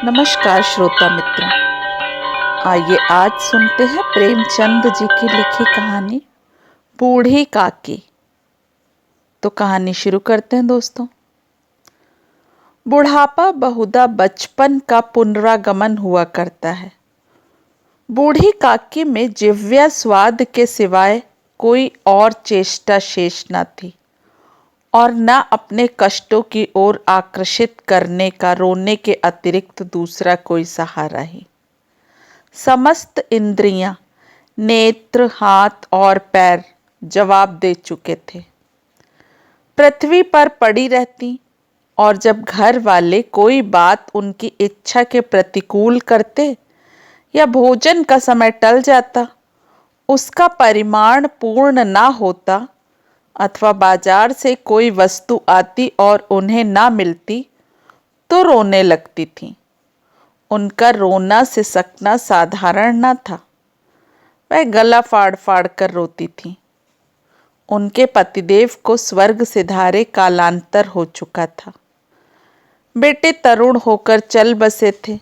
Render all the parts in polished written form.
नमस्कार श्रोता मित्रों। आइए आज सुनते हैं प्रेमचंद जी की लिखी कहानी बूढ़ी काकी। तो कहानी शुरू करते हैं दोस्तों। बुढ़ापा बहुधा बचपन का पुनरागमन हुआ करता है। बूढ़ी काकी में जिव्या स्वाद के सिवाय कोई और चेष्टा शेष न थी और न अपने कष्टों की ओर आकर्षित करने का रोने के अतिरिक्त दूसरा कोई सहारा ही। समस्त इंद्रियां, नेत्र, हाथ और पैर जवाब दे चुके थे। पृथ्वी पर पड़ी रहती और जब घर वाले कोई बात उनकी इच्छा के प्रतिकूल करते या भोजन का समय टल जाता, उसका परिमाण पूर्ण ना होता अथवा बाजार से कोई वस्तु आती और उन्हें ना मिलती तो रोने लगती थीं। उनका रोना सिसकना साधारण न था। वह गला फाड़ फाड़ कर रोती थीं। उनके पतिदेव को स्वर्ग सिधारे कालांतर हो चुका था। बेटे तरुण होकर चल बसे थे।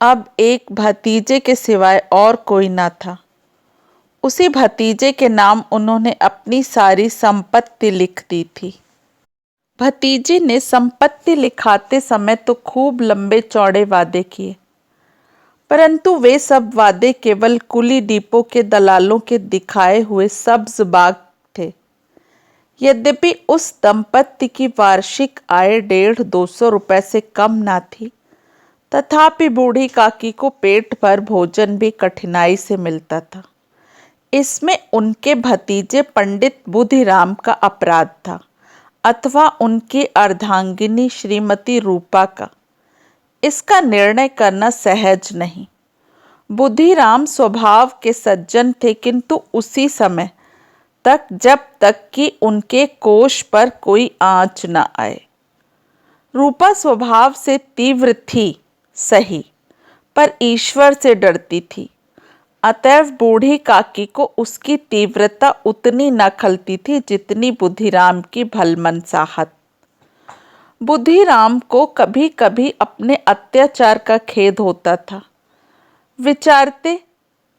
अब एक भतीजे के सिवाय और कोई ना था। उसी भतीजे के नाम उन्होंने अपनी सारी संपत्ति लिख दी थी। भतीजे ने संपत्ति लिखाते समय तो खूब लंबे चौड़े वादे किए, परंतु वे सब वादे केवल कुली डिपो के दलालों के दिखाए हुए सब्ज बाग थे। यद्यपि उस दंपत्ति की वार्षिक आय 150-200 रुपए से कम ना थी, तथापि बूढ़ी काकी को पेट भर भोजन भी कठिनाई से मिलता था। इसमें उनके भतीजे पंडित बुधिराम का अपराध था अथवा उनकी अर्धांगिनी श्रीमती रूपा का। इसका निर्णय करना सहज नहीं। बुधिराम स्वभाव के सज्जन थे, किंतु उसी समय तक जब तक कि उनके कोष पर कोई आंच न आए। रूपा स्वभाव से तीव्र थी सही, पर ईश्वर से डरती थी। अतएव बूढ़ी काकी को उसकी तीव्रता उतनी न खलती थी जितनी बुधिराम की भलमनसाहत। बुधिराम को कभी कभी अपने अत्याचार का खेद होता था। विचारते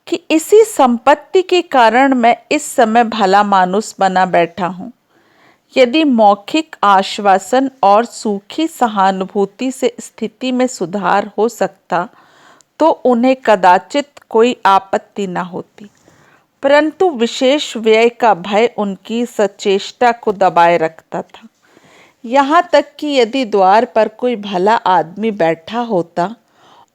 कि इसी संपत्ति के कारण मैं इस समय भला मानुस बना बैठा हूँ। यदि मौखिक आश्वासन और सूखी सहानुभूति से स्थिति में सुधार हो सकता तो उन्हें कदाचित कोई आपत्ति न होती, परंतु विशेष व्यय का भय उनकी सचेष्टा को दबाए रखता था। यहाँ तक कि यदि द्वार पर कोई भला आदमी बैठा होता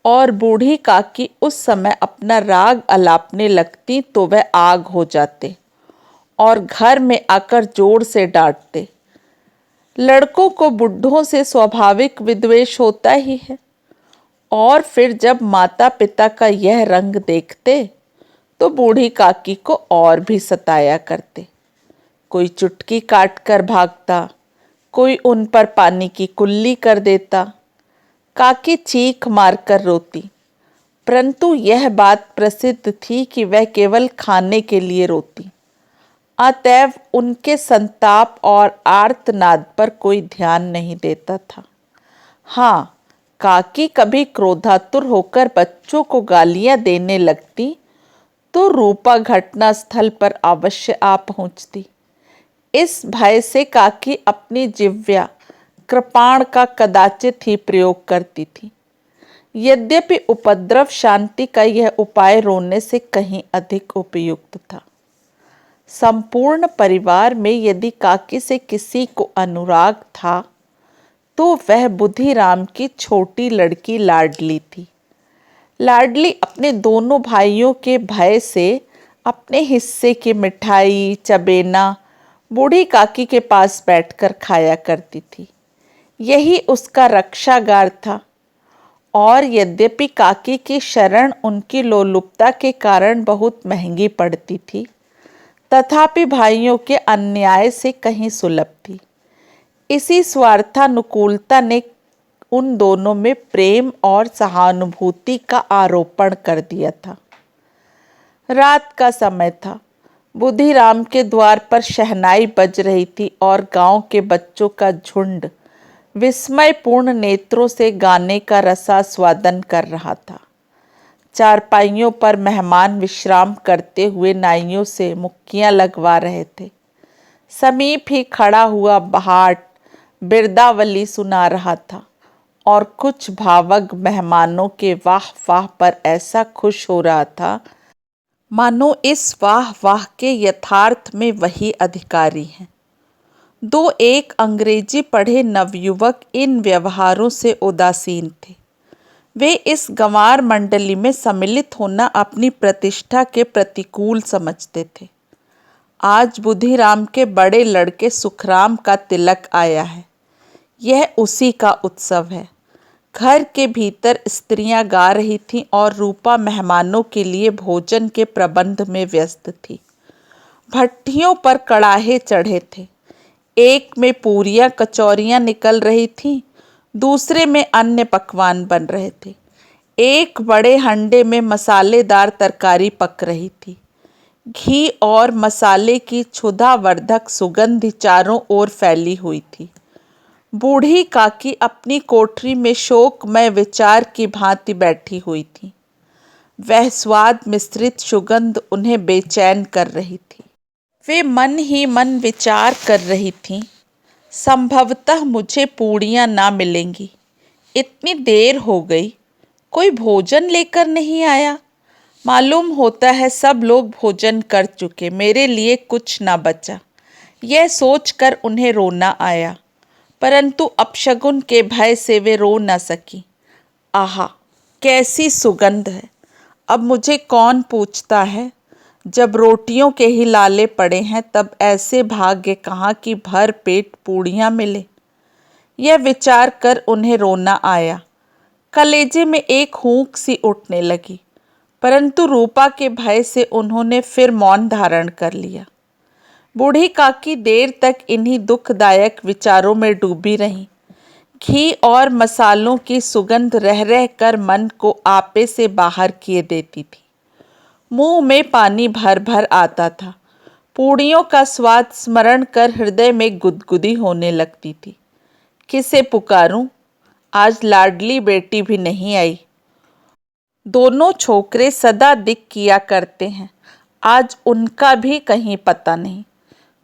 और बूढ़ी काकी उस समय अपना राग अलापने लगती तो वह आग हो जाते और घर में आकर जोर से डांटते। लड़कों को बुढ़ों से स्वाभाविक विद्वेष होता ही है, और फिर जब माता पिता का यह रंग देखते तो बूढ़ी काकी को और भी सताया करते। कोई चुटकी काट कर भागता, कोई उन पर पानी की कुल्ली कर देता। काकी चीख मारकर रोती, परंतु यह बात प्रसिद्ध थी कि वह केवल खाने के लिए रोती। अतएव उनके संताप और आर्तनाद पर कोई ध्यान नहीं देता था। हाँ, काकी कभी क्रोधातुर होकर बच्चों को गालियां देने लगती तो रूपा घटना स्थल पर अवश्य आ पहुंचती। इस भय से काकी अपनी जिह्वा कृपाण का कदाचित ही प्रयोग करती थी। यद्यपि उपद्रव शांति का यह उपाय रोने से कहीं अधिक उपयुक्त था। संपूर्ण परिवार में यदि काकी से किसी को अनुराग था तो वह बुधिराम की छोटी लड़की लाडली थी। लाडली अपने दोनों भाइयों के भय से अपने हिस्से की मिठाई चबेना बूढ़ी काकी के पास बैठकर खाया करती थी। यही उसका रक्षागार था। और यद्यपि काकी की शरण उनकी लोलुपता के कारण बहुत महंगी पड़ती थी, तथापि भाइयों के अन्याय से कहीं सुलभ थी। इसी स्वार्थानुकूलता ने उन दोनों में प्रेम और सहानुभूति का आरोपण कर दिया था। रात का समय था। बुधिराम के द्वार पर शहनाई बज रही थी और गांव के बच्चों का झुंड विस्मयपूर्ण नेत्रों से गाने का रसास्वादन कर रहा था। चारपाइयों पर मेहमान विश्राम करते हुए नाइयों से मुक्कियां लगवा रहे थे। समीप ही खड़ा हुआ भाट बिरदावली सुना रहा था और कुछ भावुक मेहमानों के वाह वाह पर ऐसा खुश हो रहा था मानो इस वाह वाह के यथार्थ में वही अधिकारी हैं। दो एक अंग्रेजी पढ़े नवयुवक इन व्यवहारों से उदासीन थे। वे इस गंवार मंडली में सम्मिलित होना अपनी प्रतिष्ठा के प्रतिकूल समझते थे। आज बुधिराम के बड़े लड़के सुखराम का तिलक आया है। यह उसी का उत्सव है। घर के भीतर स्त्रियां गा रही थीं और रूपा मेहमानों के लिए भोजन के प्रबंध में व्यस्त थी। भट्टियों पर कड़ाहे चढ़े थे। एक में पूरियां कचौरियां निकल रही थीं, दूसरे में अन्य पकवान बन रहे थे। एक बड़े हंडे में मसालेदार तरकारी पक रही थी। घी और मसाले की क्षुधावर्धक सुगंध चारों ओर फैली हुई थी। बूढ़ी काकी अपनी कोठरी में शोकमय विचार की भांति बैठी हुई थी। वह स्वाद मिश्रित सुगंध उन्हें बेचैन कर रही थी। वे मन ही मन विचार कर रही थीं, संभवतः मुझे पूड़ियाँ ना मिलेंगी। इतनी देर हो गई, कोई भोजन लेकर नहीं आया। मालूम होता है सब लोग भोजन कर चुके, मेरे लिए कुछ ना बचा। यह सोचकर उन्हें रोना आया, परंतु अपशगुन के भय से वे रो न सकी। आहा, कैसी सुगंध है! अब मुझे कौन पूछता है? जब रोटियों के ही लाले पड़े हैं तब ऐसे भाग्य कहाँ कि भर पेट पूड़ियाँ मिले। यह विचार कर उन्हें रोना आया। कलेजे में एक हूंक सी उठने लगी, परंतु रूपा के भय से उन्होंने फिर मौन धारण कर लिया। बूढ़ी काकी देर तक इन्हीं दुखदायक विचारों में डूबी रहीं। घी और मसालों की सुगंध रह रह कर मन को आपे से बाहर किए देती थी। मुंह में पानी भर भर आता था। पूड़ियों का स्वाद स्मरण कर हृदय में गुदगुदी होने लगती थी। किसे पुकारूं? आज लाडली बेटी भी नहीं आई। दोनों छोकरे सदा दिक किया करते हैं, आज उनका भी कहीं पता नहीं।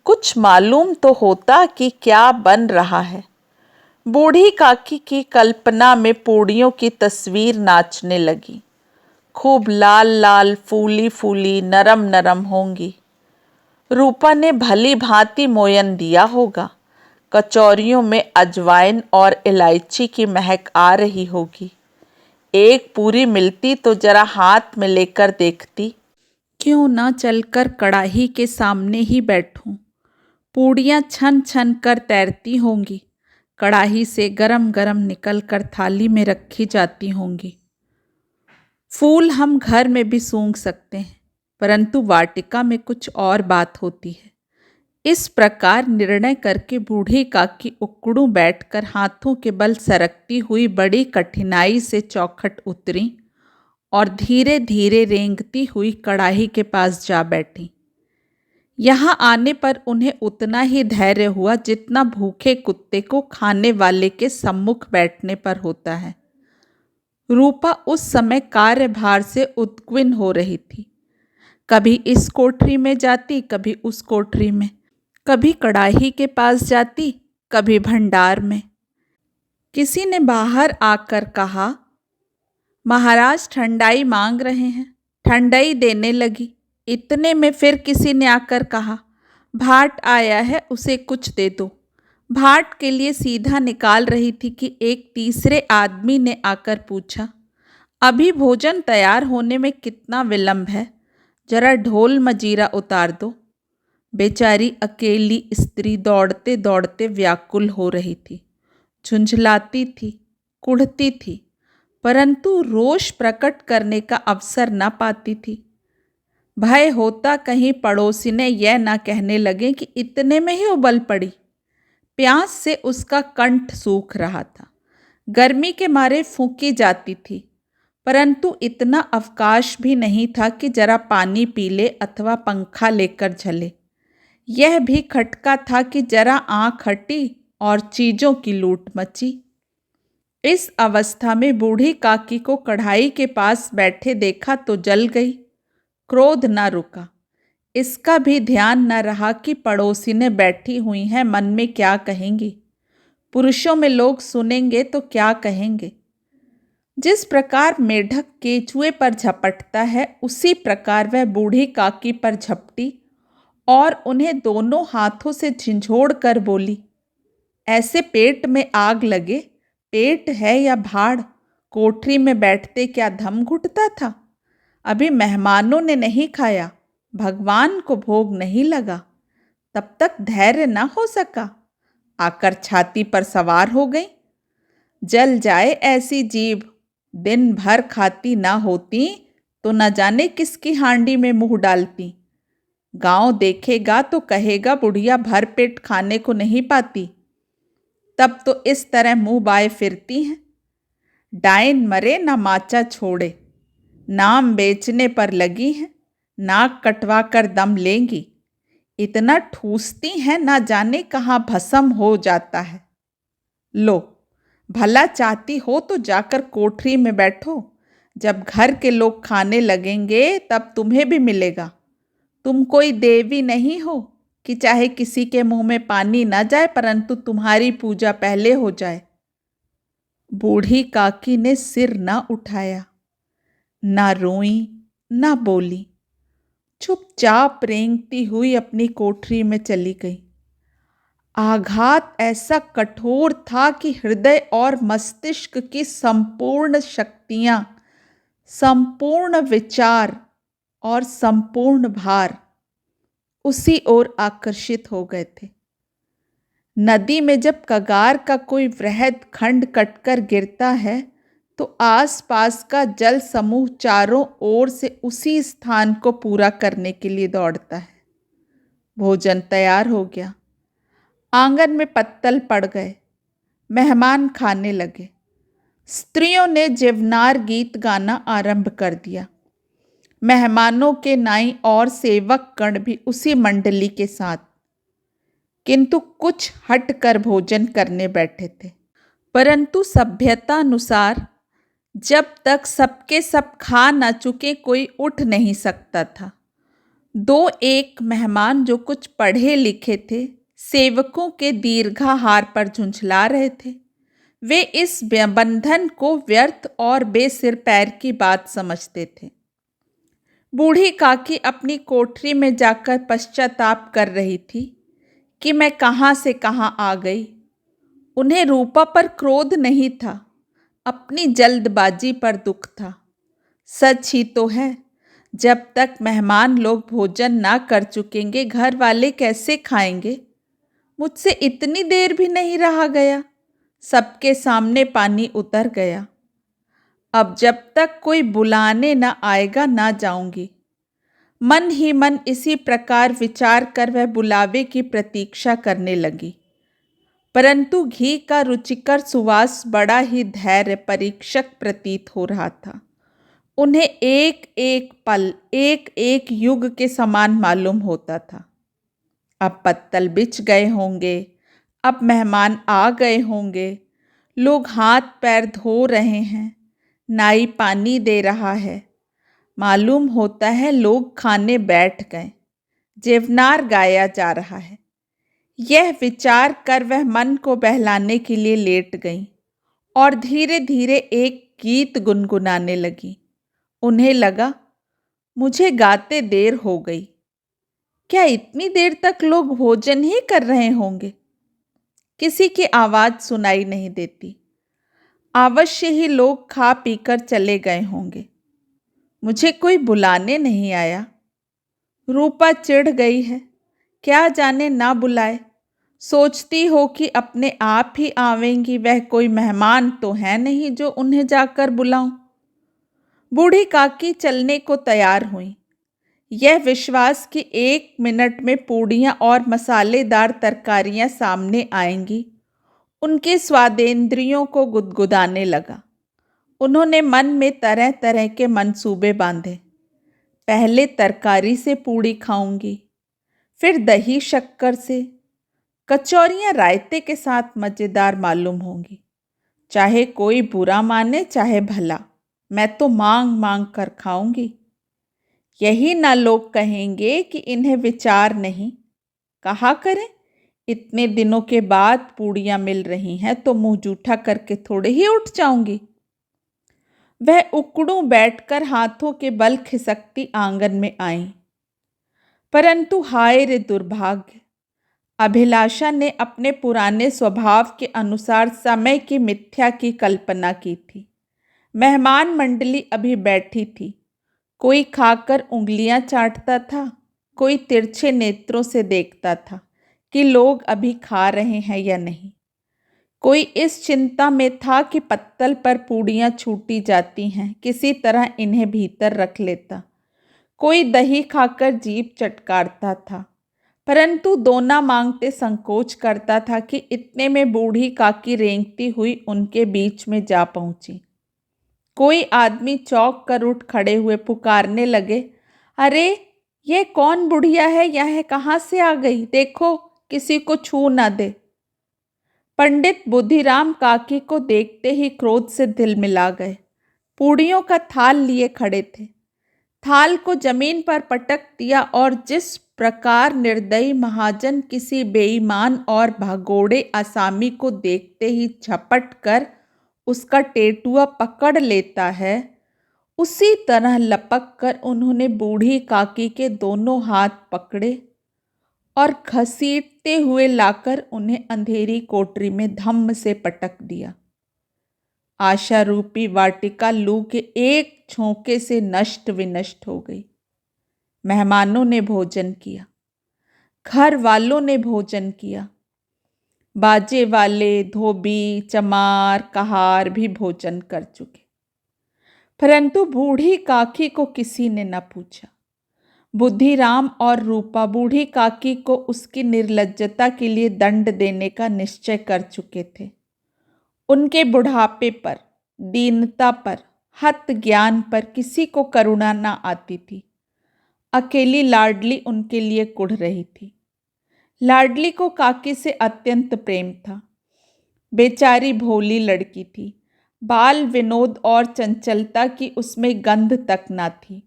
कुछ मालूम तो होता कि क्या बन रहा है। बूढ़ी काकी की कल्पना में पूड़ियों की तस्वीर नाचने लगी। खूब लाल लाल, फूली फूली, नरम नरम होंगी। रूपा ने भली भांति मोयन दिया होगा। कचौरियों में अजवाइन और इलायची की महक आ रही होगी। एक पूरी मिलती तो जरा हाथ में लेकर देखती। क्यों ना चलकर कड़ाही के सामने ही बैठूं। पूड़ियाँ छन छन कर तैरती होंगी, कड़ाही से गरम गरम निकल कर थाली में रखी जाती होंगी। फूल हम घर में भी सूंघ सकते हैं, परंतु वाटिका में कुछ और बात होती है। इस प्रकार निर्णय करके बूढ़ी काकी उकड़ू बैठकर हाथों के बल सरकती हुई बड़ी कठिनाई से चौखट उतरी और धीरे धीरे रेंगती हुई कड़ाही के पास जा बैठी। यहाँ आने पर उन्हें उतना ही धैर्य हुआ जितना भूखे कुत्ते को खाने वाले के सम्मुख बैठने पर होता है। रूपा उस समय कार्यभार से उद्विग्न हो रही थी। कभी इस कोठरी में जाती, कभी उस कोठरी में, कभी कड़ाही के पास जाती, कभी भंडार में। किसी ने बाहर आकर कहा, महाराज ठंडाई मांग रहे हैं। ठंडाई देने लगी। इतने में फिर किसी ने आकर कहा, भाट आया है, उसे कुछ दे दो। भाट के लिए सीधा निकाल रही थी कि एक तीसरे आदमी ने आकर पूछा, अभी भोजन तैयार होने में कितना विलंब है? जरा ढोल मजीरा उतार दो। बेचारी अकेली स्त्री दौड़ते दौड़ते व्याकुल हो रही थी, झुंझलाती थी, कुढ़ती थी, परंतु रोष प्रकट करने का अवसर न पाती थी। भय होता कहीं पड़ोसी ने यह ना कहने लगे कि इतने में ही उबल पड़ी। प्यास से उसका कंठ सूख रहा था, गर्मी के मारे फूंकी जाती थी, परंतु इतना अवकाश भी नहीं था कि जरा पानी पी ले अथवा पंखा लेकर झले। यह भी खटका था कि जरा आँख हटी और चीज़ों की लूट मची। इस अवस्था में बूढ़ी काकी को कढ़ाई के पास बैठे देखा तो जल गई। क्रोध न रुका। इसका भी ध्यान न रहा कि पड़ोसी ने बैठी हुई हैं, मन में क्या कहेंगी। पुरुषों में लोग सुनेंगे तो क्या कहेंगे। जिस प्रकार मेढक केचुए पर झपटता है, उसी प्रकार वह बूढ़ी काकी पर झपटी और उन्हें दोनों हाथों से झिंझोड़ कर बोली, ऐसे पेट में आग लगे, पेट है या भाड़, कोठरी में बैठते क्या दम घुटता था। अभी मेहमानों ने नहीं खाया, भगवान को भोग नहीं लगा, तब तक धैर्य न हो सका, आकर छाती पर सवार हो गई। जल जाए ऐसी जीभ, दिन भर खाती ना होती तो न जाने किसकी हांडी में मुंह डालती। गांव देखेगा तो कहेगा बुढ़िया भर पेट खाने को नहीं पाती, तब तो इस तरह मुंह बाए फिरती हैं। डायन मरे ना माचा छोड़े, नाम बेचने पर लगी हैं, नाक कटवा कर दम लेंगी। इतना ठूसती हैं ना जाने कहाँ भस्म हो जाता है। लो, भला चाहती हो तो जाकर कोठरी में बैठो, जब घर के लोग खाने लगेंगे तब तुम्हें भी मिलेगा। तुम कोई देवी नहीं हो कि चाहे किसी के मुंह में पानी न जाए परंतु तुम्हारी पूजा पहले हो जाए। बूढ़ी काकी ने सिर न उठाया, ना रोई ना बोली, चुपचाप रेंगती हुई अपनी कोठरी में चली गई। आघात ऐसा कठोर था कि हृदय और मस्तिष्क की संपूर्ण शक्तियां, संपूर्ण विचार और संपूर्ण भार उसी ओर आकर्षित हो गए थे। नदी में जब कगार का कोई वृहद खंड कटकर गिरता है तो आसपास का जल समूह चारों ओर से उसी स्थान को पूरा करने के लिए दौड़ता है। भोजन तैयार हो गया। आंगन में पत्तल पड़ गए। मेहमान खाने लगे। स्त्रियों ने जीवनार गीत गाना आरंभ कर दिया। मेहमानों के नाई और सेवक गण भी उसी मंडली के साथ, किंतु कुछ हट कर भोजन करने बैठे थे। परंतु सभ्यता अनुसार जब तक सबके सब खा न चुके कोई उठ नहीं सकता था। दो एक मेहमान जो कुछ पढ़े लिखे थे, सेवकों के दीर्घाहार पर झुंझला रहे थे। वे इस बंधन को व्यर्थ और बेसिर पैर की बात समझते थे। बूढ़ी काकी अपनी कोठरी में जाकर पश्चाताप कर रही थी कि मैं कहाँ से कहाँ आ गई। उन्हें रूपा पर क्रोध नहीं था, अपनी जल्दबाजी पर दुख था। सच ही तो है, जब तक मेहमान लोग भोजन ना कर चुकेंगे घर वाले कैसे खाएंगे। मुझसे इतनी देर भी नहीं रहा गया, सबके सामने पानी उतर गया। अब जब तक कोई बुलाने न आएगा ना जाऊंगी। मन ही मन इसी प्रकार विचार कर वह बुलावे की प्रतीक्षा करने लगी। परंतु घी का रुचिकर सुवास बड़ा ही धैर्य परीक्षक प्रतीत हो रहा था। उन्हें एक एक पल, एक एक युग के समान मालूम होता था। अब पत्तल बिछ गए होंगे, अब मेहमान आ गए होंगे, लोग हाथ पैर धो रहे हैं, नाई पानी दे रहा है, मालूम होता है लोग खाने बैठ गए, जेवनार गाया जा रहा है। यह विचार कर वह मन को बहलाने के लिए लेट गई और धीरे धीरे एक गीत गुनगुनाने लगी। उन्हें लगा मुझे गाते देर हो गई। क्या इतनी देर तक लोग भोजन ही कर रहे होंगे? किसी की आवाज सुनाई नहीं देती। अवश्य ही लोग खा पीकर चले गए होंगे। मुझे कोई बुलाने नहीं आया। रूपा चिढ़ गई है, क्या जाने ना बुलाए। सोचती हो कि अपने आप ही आवेंगी, वह कोई मेहमान तो है नहीं जो उन्हें जाकर बुलाऊं। बूढ़ी काकी चलने को तैयार हुई। यह विश्वास कि 1 मिनट में पूड़ियाँ और मसालेदार तरकारियाँ सामने आएंगी, उनके स्वादेंद्रियों को गुदगुदाने लगा। उन्होंने मन में तरह तरह के मंसूबे बांधे। पहले तरकारी से पूड़ी खाऊंगी, फिर दही शक्कर से, कचौरियाँ रायते के साथ मज़ेदार मालूम होंगी। चाहे कोई बुरा माने चाहे भला, मैं तो मांग मांग कर खाऊंगी। यही ना लोग कहेंगे कि इन्हें विचार नहीं। कहा करें, इतने दिनों के बाद पूड़ियाँ मिल रही हैं तो मुंह जूठा करके थोड़े ही उठ जाऊंगी। वह उकड़ू बैठकर हाथों के बल खिसकती आंगन में आई। परंतु हाय रे दुर्भाग्य, अभिलाषा ने अपने पुराने स्वभाव के अनुसार समय की मिथ्या की कल्पना की थी। मेहमान मंडली अभी बैठी थी। कोई खाकर उंगलियां चाटता था, कोई तिरछे नेत्रों से देखता था कि लोग अभी खा रहे हैं या नहीं। कोई इस चिंता में था कि पत्तल पर पूड़ियाँ छूटी जाती हैं, किसी तरह इन्हें भीतर रख लेता। कोई दही खाकर जीभ चटकारता था, परंतु दोना मांगते संकोच करता था कि इतने में बूढ़ी काकी रेंगती हुई उनके बीच में जा पहुंची। कोई आदमी चौंक कर उठ खड़े हुए पुकारने लगे, अरे ये कौन बुढ़िया है, यह कहाँ से आ गई? देखो किसी को छू ना दे। पंडित बुद्धिराम काकी को देखते ही क्रोध से तिलमिला गए। पूड़ियों का थाल लिए खड़े थे। थाल को जमीन पर पटक दिया और जिस प्रकार निर्दयी महाजन किसी बेईमान और भगोड़े आसामी को देखते ही झपट कर उसका टेटुआ पकड़ लेता है, उसी तरह लपक कर उन्होंने बूढ़ी काकी के दोनों हाथ पकड़े और घसीटते हुए लाकर उन्हें अंधेरी कोठरी में धम्म से पटक दिया। आशा रूपी वाटिका लू के एक झोंके से नष्ट विनष्ट हो गई। मेहमानों ने भोजन किया, घर वालों ने भोजन किया, बाजे वाले, धोबी, चमार, कहार भी भोजन कर चुके, परंतु बूढ़ी काकी को किसी ने न पूछा। बुद्धिराम और रूपा बूढ़ी काकी को उसकी निर्लज्जता के लिए दंड देने का निश्चय कर चुके थे। उनके बुढ़ापे पर, दीनता पर, हत ज्ञान पर किसी को करुणा न आती थी। अकेली लाडली उनके लिए कुढ़ रही थी। लाडली को काकी से अत्यंत प्रेम था। बेचारी भोली लड़की थी। बाल विनोद और चंचलता की उसमें गंध तक न थी।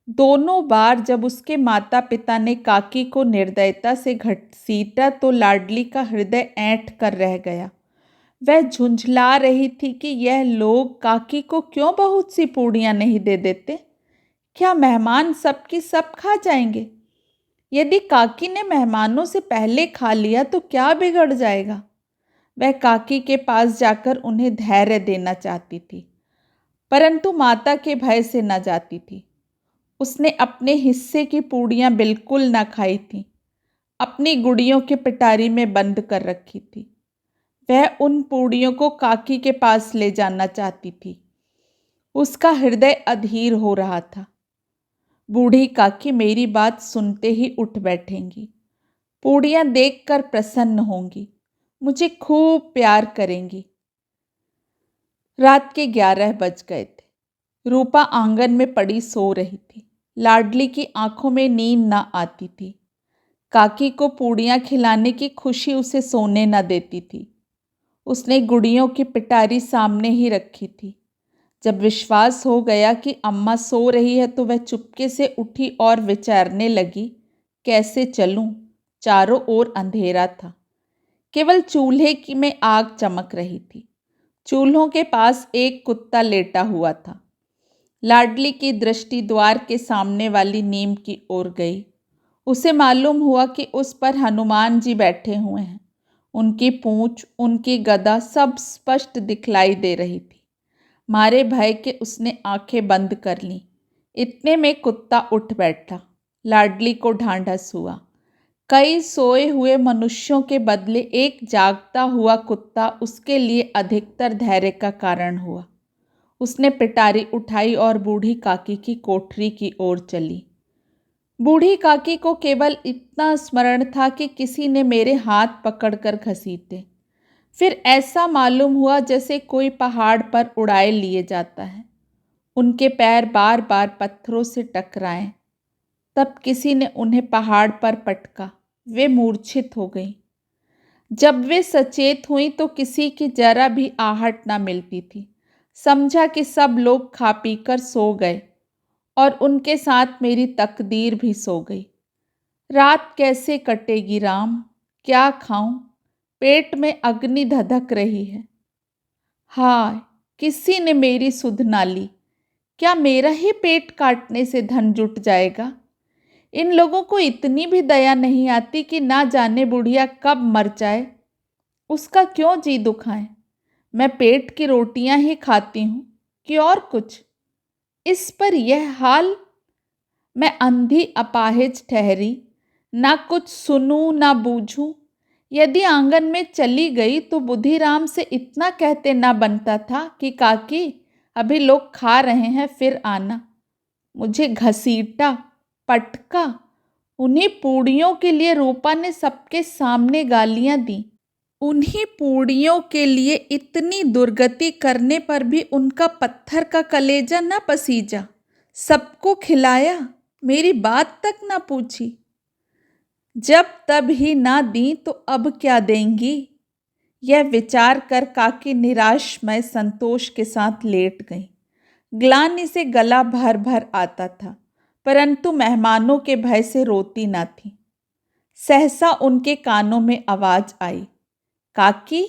दोनों बार जब उसके माता पिता ने काकी को निर्दयता से घसीटा तो लाडली का हृदय ऐंठ कर रह गया। वह झुंझला रही थी कि यह लोग काकी को क्यों बहुत सी पूड़ियाँ नहीं दे देते। क्या मेहमान सबकी सब खा जाएंगे? यदि काकी ने मेहमानों से पहले खा लिया तो क्या बिगड़ जाएगा? वह काकी के पास जाकर उन्हें धैर्य देना चाहती थी, परंतु माता के भय से न जाती थी। उसने अपने हिस्से की पूड़ियाँ बिल्कुल न खाई थी, अपनी गुड़ियों के पिटारी में बंद कर रखी थी। वह उन पूड़ियों को काकी के पास ले जाना चाहती थी। उसका हृदय अधीर हो रहा था। बूढ़ी काकी मेरी बात सुनते ही उठ बैठेंगी, पूड़ियाँ देखकर प्रसन्न होंगी, मुझे खूब प्यार करेंगी। रात के 11 बज गए थे। रूपा आंगन में पड़ी सो रही थी। लाडली की आंखों में नींद न आती थी। काकी को पूड़ियाँ खिलाने की खुशी उसे सोने न देती थी। उसने गुड़ियों की पिटारी सामने ही रखी थी। जब विश्वास हो गया कि अम्मा सो रही है तो वह चुपके से उठी और विचारने लगी, कैसे चलूं? चारों ओर अंधेरा था। केवल चूल्हे की में आग चमक रही थी। चूल्हों के पास एक कुत्ता लेटा हुआ था। लाडली की दृष्टि द्वार के सामने वाली नीम की ओर गई। उसे मालूम हुआ कि उस पर हनुमान जी बैठे हुए हैं। उनकी पूंछ, उनकी गदा सब स्पष्ट दिखलाई दे रही थी। मारे भय के उसने आंखें बंद कर लीं। इतने में कुत्ता उठ बैठा। लाडली को ढांढस हुआ। कई सोए हुए मनुष्यों के बदले एक जागता हुआ कुत्ता उसके लिए अधिकतर धैर्य का कारण हुआ। उसने पिटारी उठाई और बूढ़ी काकी की कोठरी की ओर चली। बूढ़ी काकी को केवल इतना स्मरण था कि किसी ने मेरे हाथ पकड़कर घसीटे। फिर ऐसा मालूम हुआ जैसे कोई पहाड़ पर उड़ाए लिए जाता है। उनके पैर बार बार पत्थरों से टकराए। तब किसी ने उन्हें पहाड़ पर पटका। वे मूर्छित हो गईं। जब वे सचेत हुई तो किसी की जरा भी आहट ना मिलती थी। समझा कि सब लोग खा पीकर सो गए और उनके साथ मेरी तकदीर भी सो गई। रात कैसे कटेगी राम, क्या खाऊं? पेट में अग्नि धधक रही है। हाय, किसी ने मेरी सुध ना ली। क्या मेरा ही पेट काटने से धन जुट जाएगा? इन लोगों को इतनी भी दया नहीं आती कि ना जाने बुढ़िया कब मर जाए, उसका क्यों जी दुखाएं। मैं पेट की रोटियां ही खाती हूँ कि और कुछ। इस पर यह हाल। मैं अंधी अपाहिज ठहरी, ना कुछ सुनूं ना बूझूं। यदि आंगन में चली गई तो बुधिराम से इतना कहते ना बनता था कि काकी अभी लोग खा रहे हैं फिर आना। मुझे घसीटा, पटका। उन्हीं पूड़ियों के लिए रूपा ने सबके सामने गालियां दी। उन्हीं पूड़ियों के लिए इतनी दुर्गति करने पर भी उनका पत्थर का कलेजा न पसीजा। सबको खिलाया, मेरी बात तक ना पूछी। जब तब ही ना दी तो अब क्या देंगी? यह विचार कर काकी निराशमय संतोष के साथ लेट गई। ग्लानि से गला भर भर आता था, परंतु मेहमानों के भय से रोती ना थी। सहसा उनके कानों में आवाज आई, काकी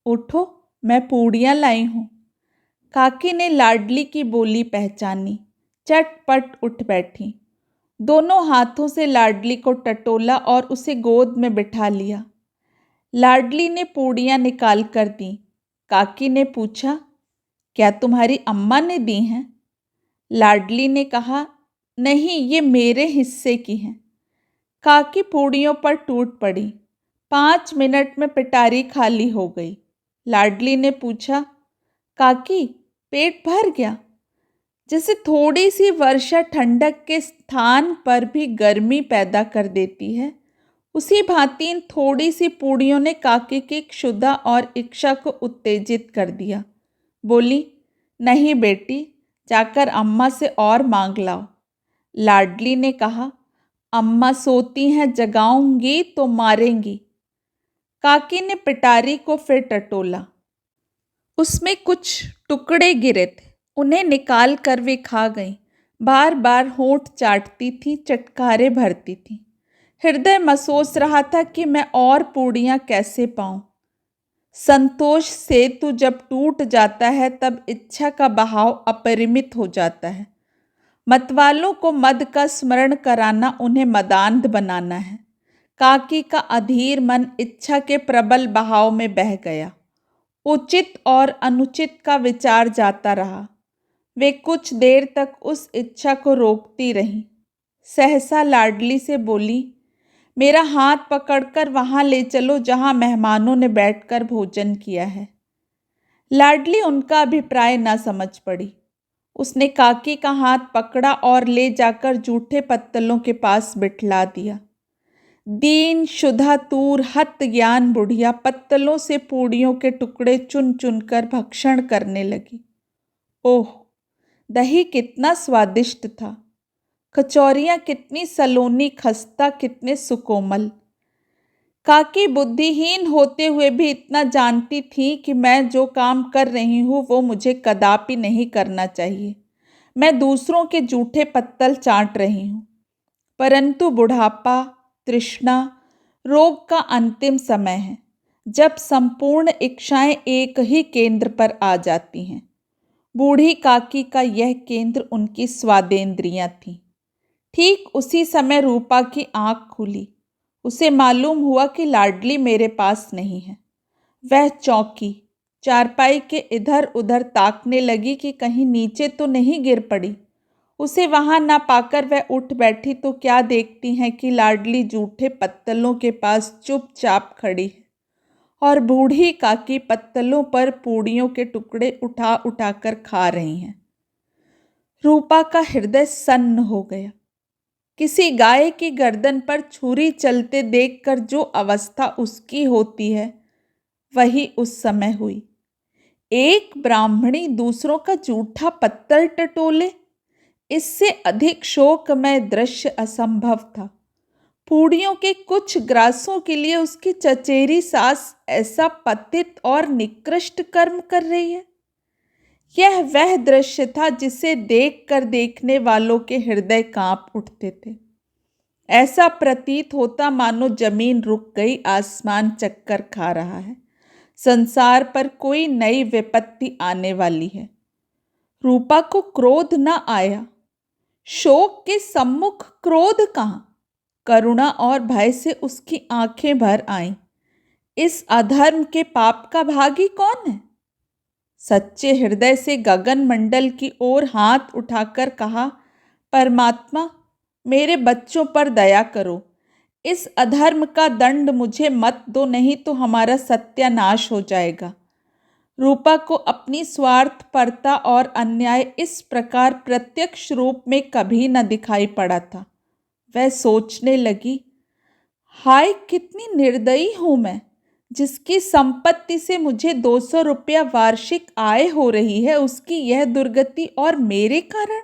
उठो, मैं पूड़ियाँ लाई हूँ। काकी ने लाडली की बोली पहचानी, चटपट उठ बैठी। दोनों हाथों से लाडली को टटोला और उसे गोद में बिठा लिया। लाडली ने पूड़ियाँ निकाल कर दी। काकी ने पूछा, क्या तुम्हारी अम्मा ने दी हैं? लाडली ने कहा, नहीं, ये मेरे हिस्से की हैं। काकी पूड़ियों पर टूट पड़ी। 5 मिनट में पिटारी खाली हो गई। लाडली ने पूछा, काकी पेट भर गया? जैसे थोड़ी सी वर्षा ठंडक के स्थान पर भी गर्मी पैदा कर देती है, उसी भांति इन थोड़ी सी पूड़ियों ने काकी की क्षुधा और इच्छा को उत्तेजित कर दिया। बोली, नहीं बेटी, जाकर अम्मा से और मांग लाओ। लाडली ने कहा, अम्मा सोती हैं, जगाऊंगी तो मारेंगी। काकी ने पिटारी को फिर टटोला। उसमें कुछ टुकड़े गिरे थे, उन्हें निकाल कर वे खा गईं। बार बार होंठ चाटती थी, चटकारे भरती थी। हृदय मसोस रहा था कि मैं और पूड़ियाँ कैसे पाऊं। संतोष सेतु जब टूट जाता है तब इच्छा का बहाव अपरिमित हो जाता है। मतवालों को मद का स्मरण कराना उन्हें मदान्ध बनाना है। काकी का अधीर मन इच्छा के प्रबल बहाव में बह गया। उचित और अनुचित का विचार जाता रहा। वे कुछ देर तक उस इच्छा को रोकती रहीं। सहसा लाडली से बोली, मेरा हाथ पकड़कर वहां ले चलो जहां मेहमानों ने बैठकर भोजन किया है। लाडली उनका अभिप्राय न समझ पड़ी। उसने काकी का हाथ पकड़ा और ले जाकर जूठे पत्तलों के पास बिठला दिया। दीन शुदा तूर हत ज्ञान बुढ़िया पत्तलों से पूड़ियों के टुकड़े चुन चुन कर भक्षण करने लगी। ओह, दही कितना स्वादिष्ट था, कचौरियाँ कितनी सलोनी, खस्ता कितने सुकोमल। काकी बुद्धिहीन होते हुए भी इतना जानती थी कि मैं जो काम कर रही हूँ वो मुझे कदापि नहीं करना चाहिए। मैं दूसरों के जूठे पत्तल चाट रही हूँ। परंतु बुढ़ापा, तृष्णा, रोग का अंतिम समय है, जब संपूर्ण इच्छाएं एक ही केंद्र पर आ जाती हैं। बूढ़ी काकी का यह केंद्र उनकी स्वादेंद्रियां थीं। ठीक उसी समय रूपा की आंख खुली। उसे मालूम हुआ कि लाडली मेरे पास नहीं है। वह चौंकी, चारपाई के इधर उधर ताकने लगी कि कहीं नीचे तो नहीं गिर पड़ी। उसे वहां ना पाकर वह उठ बैठी तो क्या देखती हैं कि लाडली जूठे पत्तलों के पास चुपचाप खड़ी है और बूढ़ी काकी पत्तलों पर पूड़ियों के टुकड़े उठा उठाकर खा रही हैं। रूपा का हृदय सन्न हो गया। किसी गाय की गर्दन पर छुरी चलते देखकर जो अवस्था उसकी होती है, वही उस समय हुई। एक ब्राह्मणी दूसरों का जूठा पत्तल टटोले, इससे अधिक शोकमय दृश्य असंभव था। पूड़ियों के कुछ ग्रासों के लिए उसकी चचेरी सास ऐसा पतित और निकृष्ट कर्म कर रही है। यह वह दृश्य था जिसे देखकर देखने वालों के हृदय कांप उठते थे। ऐसा प्रतीत होता मानो जमीन रुक गई, आसमान चक्कर खा रहा है, संसार पर कोई नई विपत्ति आने वाली है। रूपा को क्रोध न आया। शोक के सम्मुख क्रोध कहाँ? करुणा और भय से उसकी आंखें भर आईं। इस अधर्म के पाप का भागी कौन है? सच्चे हृदय से गगन मंडल की ओर हाथ उठाकर कहा, परमात्मा मेरे बच्चों पर दया करो। इस अधर्म का दंड मुझे मत दो, नहीं तो हमारा सत्यानाश हो जाएगा। रूपा को अपनी स्वार्थपरता और अन्याय इस प्रकार प्रत्यक्ष रूप में कभी न दिखाई पड़ा था। वह सोचने लगी, हाय कितनी निर्दयी हूं मैं, जिसकी संपत्ति से मुझे 200 रुपया वार्षिक आय हो रही है, उसकी यह दुर्गति और मेरे कारण।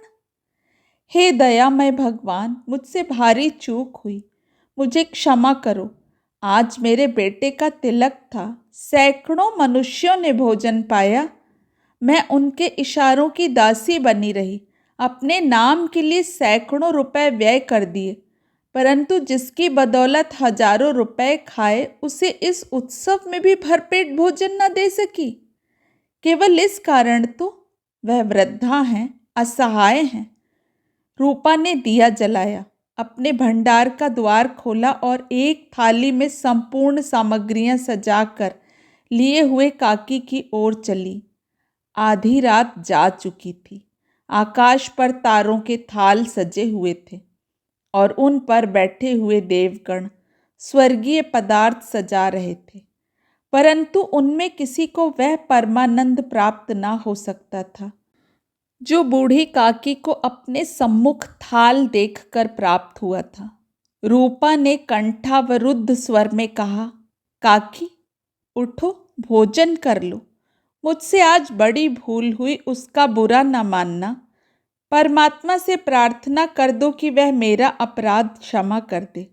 हे दयामय भगवान, मुझसे भारी चूक हुई, मुझे क्षमा करो। आज मेरे बेटे का तिलक था, सैकड़ों मनुष्यों ने भोजन पाया, मैं उनके इशारों की दासी बनी रही, अपने नाम के लिए सैकड़ों रुपए व्यय कर दिए, परंतु जिसकी बदौलत हजारों रुपए खाए, उसे इस उत्सव में भी भरपेट भोजन न दे सकी। केवल इस कारण तो वह वृद्धा हैं, असहाय हैं। रूपा ने दिया जलाया, अपने भंडार का द्वार खोला और एक थाली में संपूर्ण सामग्रियां सजाकर लिए हुए काकी की ओर चली। आधी रात जा चुकी थी। आकाश पर तारों के थाल सजे हुए थे और उन पर बैठे हुए देवगण स्वर्गीय पदार्थ सजा रहे थे, परंतु उनमें किसी को वह परमानंद प्राप्त ना हो सकता था जो बूढ़ी काकी को अपने सम्मुख थाल देखकर प्राप्त हुआ था। रूपा ने कंठावरुद्ध स्वर में कहा, काकी उठो, भोजन कर लो। मुझसे आज बड़ी भूल हुई, उसका बुरा न मानना। परमात्मा से प्रार्थना कर दो कि वह मेरा अपराध क्षमा कर दे।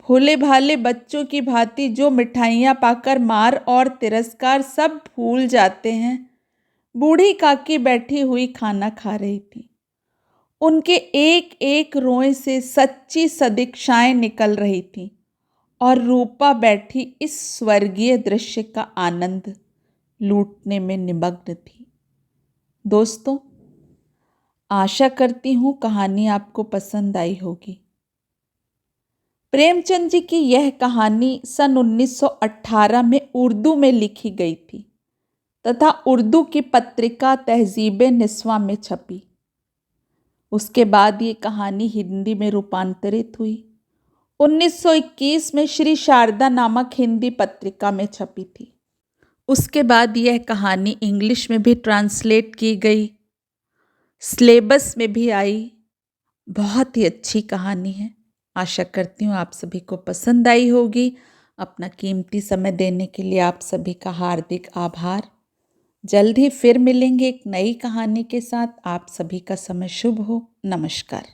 भोले भाले बच्चों की भांति जो मिठाइयाँ पाकर मार और तिरस्कार सब भूल जाते हैं, बूढ़ी काकी बैठी हुई खाना खा रही थी। उनके एक एक रोए से सच्ची सदिक्षाएं निकल रही थीं और रूपा बैठी इस स्वर्गीय दृश्य का आनंद लूटने में निमग्न थी। दोस्तों, आशा करती हूँ कहानी आपको पसंद आई होगी। प्रेमचंद जी की यह कहानी सन 1918 में उर्दू में लिखी गई थी तथा उर्दू की पत्रिका तहज़ीब-ए-निस्वां में छपी। उसके बाद ये कहानी हिंदी में रूपांतरित हुई। 1921 में श्री शारदा नामक हिंदी पत्रिका में छपी थी। उसके बाद यह कहानी इंग्लिश में भी ट्रांसलेट की गई, सिलेबस में भी आई। बहुत ही अच्छी कहानी है। आशा करती हूँ आप सभी को पसंद आई होगी। अपना कीमती समय देने के लिए आप सभी का हार्दिक आभार। जल्द ही फिर मिलेंगे एक नई कहानी के साथ। आप सभी का समय शुभ हो। नमस्कार।